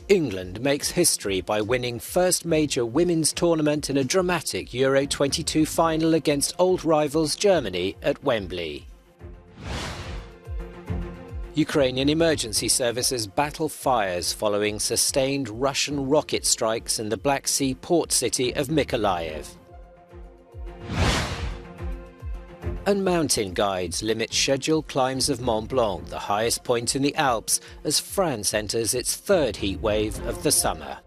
England makes history by winning first major women's tournament in a dramatic Euro 22 final against old rivals Germany at Wembley. Ukrainian emergency services battle fires following sustained Russian rocket strikes in the Black Sea port city of Mykolaiv. And mountain guides limit scheduled climbs of Mont Blanc, the highest point in the Alps, as France enters its third heat wave of the summer.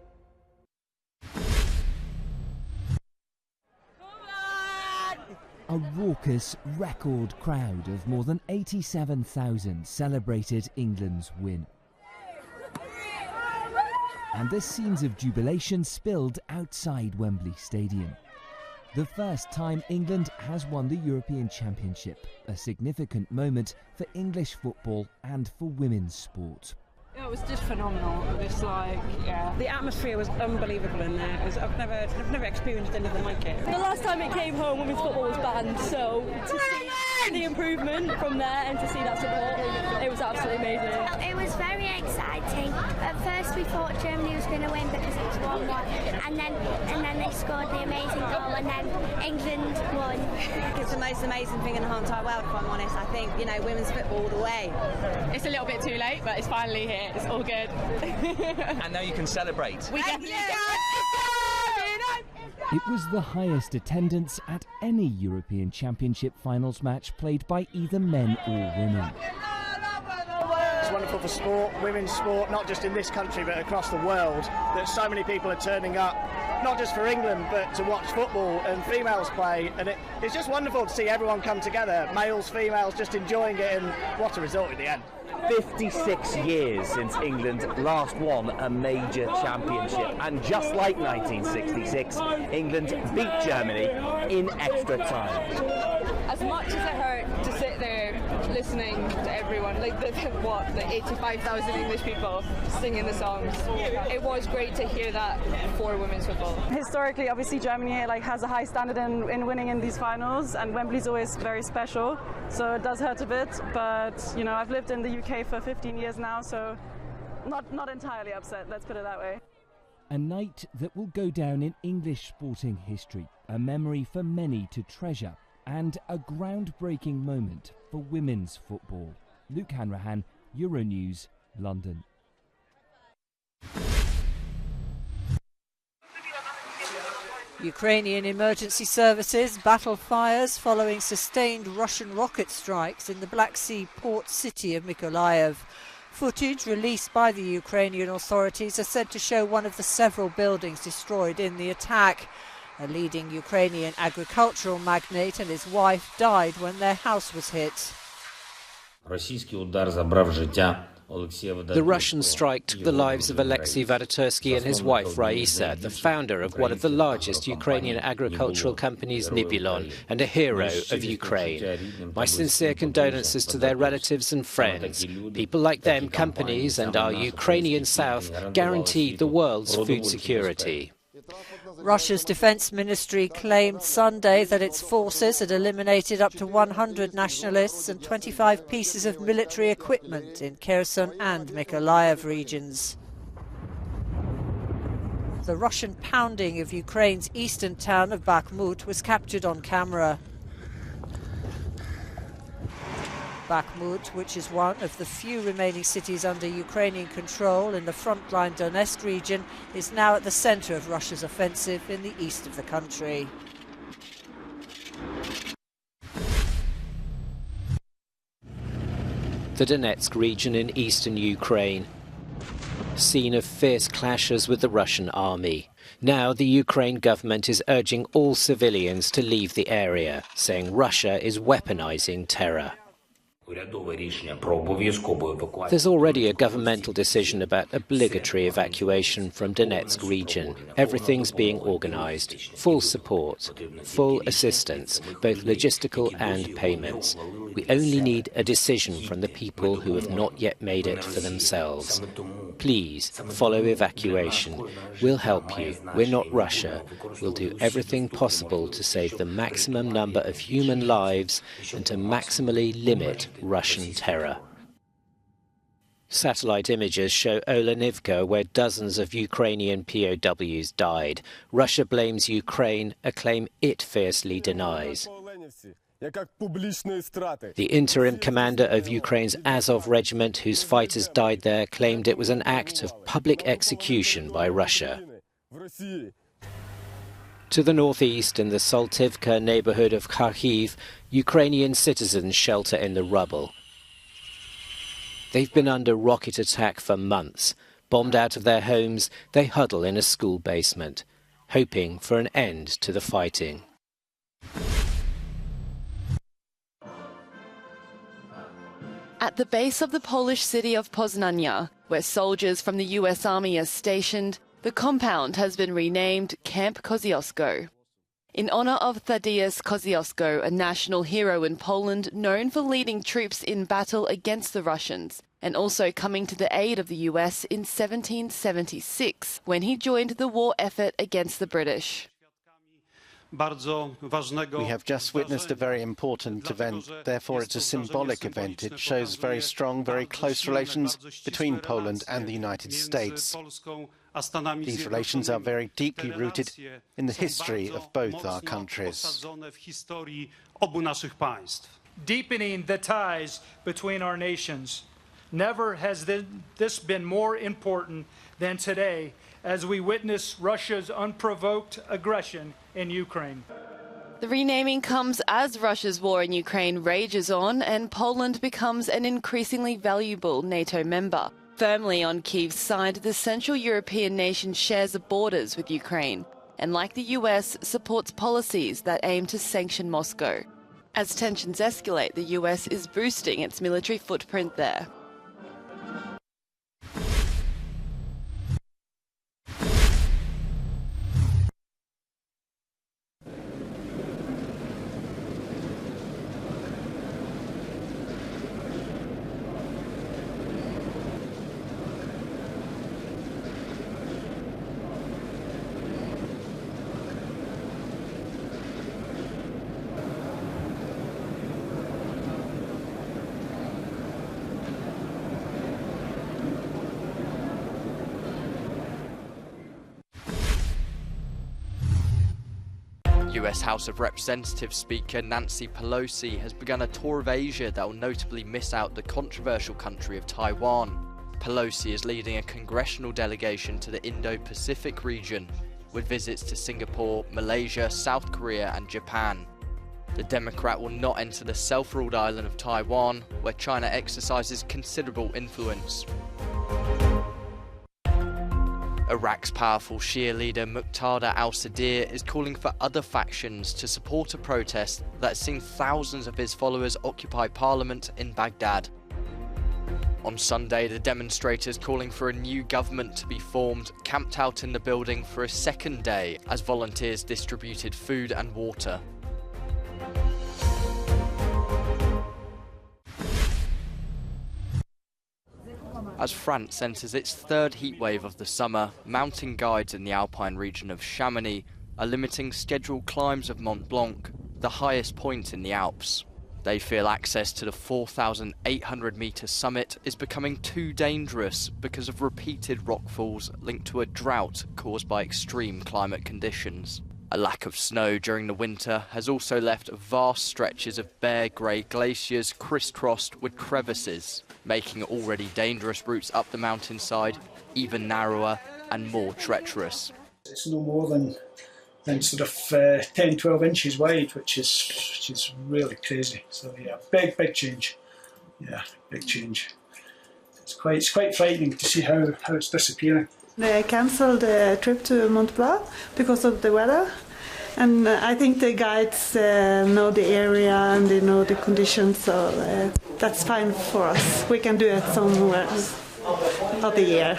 A raucous record crowd of more than 87,000 celebrated England's win. And the scenes of jubilation spilled outside Wembley Stadium. The first time England has won the European Championship, a significant moment for English football and for women's sport. It was just phenomenal. It was the atmosphere was unbelievable in there. I've never experienced anything like it. The last time it came home, women's football was banned, so to see the improvement from there and to see that support, it was absolutely amazing. It was very exciting. At first we thought Germany was going to win because it was 1-1, and then they scored the amazing goal, and then England won. It's the most amazing thing in the whole entire world, if I'm honest. I think, women's football all the way. It's a little bit too late, but it's finally here. It's all good. And now you can celebrate. We definitely can. It was the highest attendance at any European Championship finals match played by either men or women. It's wonderful for sport, women's sport, not just in this country but across the world, that so many people are turning up, not just for England but to watch football and females play, and it's just wonderful to see everyone come together, males, females, just enjoying it, and what a result in the end. 56 years since England last won a major championship, and just like 1966, England beat Germany in extra time. As much as it hurt to sit there listening to everyone, like the 85,000 English people singing the songs, it was great to hear that for women's football. Historically, obviously Germany has a high standard in winning in these finals, and Wembley's always very special, so it does hurt a bit, but I've lived in the UK for 15 years now, so not entirely upset, let's put it that way. A night that will go down in English sporting history, a memory for many to treasure, and a groundbreaking moment for women's football. Luke Hanrahan, Euronews, London. Ukrainian emergency services battle fires following sustained Russian rocket strikes in the Black Sea port city of Mykolaiv. Footage released by the Ukrainian authorities are said to show one of the several buildings destroyed in the attack. A leading Ukrainian agricultural magnate and his wife died when their house was hit. The Russian strike took the lives of Alexei Vadotursky and his wife Raisa, the founder of one of the largest Ukrainian agricultural companies, Nibelon, and a hero of Ukraine. My sincere condolences to their relatives and friends. People like them, companies, and our Ukrainian South guarantee the world's food security. Russia's defense ministry claimed Sunday that its forces had eliminated up to 100 nationalists and 25 pieces of military equipment in Kherson and Mykolaiv regions. The Russian pounding of Ukraine's eastern town of Bakhmut was captured on camera. Bakhmut, which is one of the few remaining cities under Ukrainian control in the frontline Donetsk region, is now at the centre of Russia's offensive in the east of the country. The Donetsk region in eastern Ukraine, scene of fierce clashes with the Russian army. Now the Ukraine government is urging all civilians to leave the area, saying Russia is weaponizing terror. There's already a governmental decision about obligatory evacuation from Donetsk region. Everything's being organised. Full support, full assistance, both logistical and payments. We only need a decision from the people who have not yet made it for themselves. Please follow evacuation. We'll help you. We're not Russia. We'll do everything possible to save the maximum number of human lives and to maximally limit Russian terror. Satellite images show Olenivka, where dozens of Ukrainian POWs died. Russia blames Ukraine, a claim it fiercely denies. The interim commander of Ukraine's Azov regiment, whose fighters died there, claimed it was an act of public execution by Russia. To the northeast, in the Saltivka neighborhood of Kharkiv, Ukrainian citizens shelter in the rubble. They've been under rocket attack for months. Bombed out of their homes, they huddle in a school basement, hoping for an end to the fighting. At the base of the Polish city of Poznania, where soldiers from the US Army are stationed, the compound has been renamed Camp Kosciuszko, in honor of Tadeusz Kosciuszko, a national hero in Poland known for leading troops in battle against the Russians and also coming to the aid of the US in 1776 when he joined the war effort against the British. We have just witnessed a very important event, therefore it's a symbolic event. It shows very strong, very close relations between Poland and the United States. These relations are very deeply rooted in the history of both our countries. Deepening the ties between our nations. Never has this been more important than today as we witness Russia's unprovoked aggression in Ukraine. The renaming comes as Russia's war in Ukraine rages on and Poland becomes an increasingly valuable NATO member. Firmly on Kyiv's side, the Central European nation shares the borders with Ukraine and, like the US, supports policies that aim to sanction Moscow. As tensions escalate, the US is boosting its military footprint there. US House of Representatives Speaker Nancy Pelosi has begun a tour of Asia that will notably miss out the controversial country of Taiwan. Pelosi is leading a congressional delegation to the Indo-Pacific region, with visits to Singapore, Malaysia, South Korea and Japan. The Democrat will not enter the self-ruled island of Taiwan, where China exercises considerable influence. Iraq's powerful Shia leader Muqtada al-Sadr is calling for other factions to support a protest that has seen thousands of his followers occupy parliament in Baghdad. On Sunday, the demonstrators calling for a new government to be formed camped out in the building for a second day as volunteers distributed food and water. As France enters its third heatwave of the summer, mountain guides in the alpine region of Chamonix are limiting scheduled climbs of Mont Blanc, the highest point in the Alps. They feel access to the 4,800-metre summit is becoming too dangerous because of repeated rockfalls linked to a drought caused by extreme climate conditions. A lack of snow during the winter has also left vast stretches of bare grey glaciers crisscrossed with crevices, making already dangerous routes up the mountainside even narrower and more treacherous. It's no more than sort of 10, 12 inches wide, which is really crazy. So yeah, big change. Yeah, big change. It's quite frightening to see how it's disappearing. They cancelled the trip to Mont Blanc because of the weather, and I think the guides know the area and they know the conditions, so that's fine for us. We can do it somewhere of the year.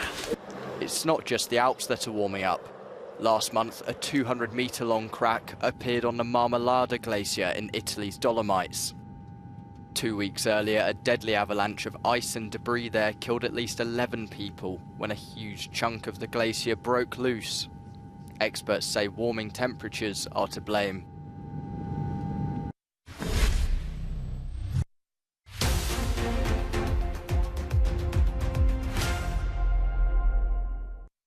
It's not just the Alps that are warming up. Last month, a 200-metre-long crack appeared on the Marmolada Glacier in Italy's Dolomites. 2 weeks earlier, a deadly avalanche of ice and debris there killed at least 11 people when a huge chunk of the glacier broke loose. Experts say warming temperatures are to blame.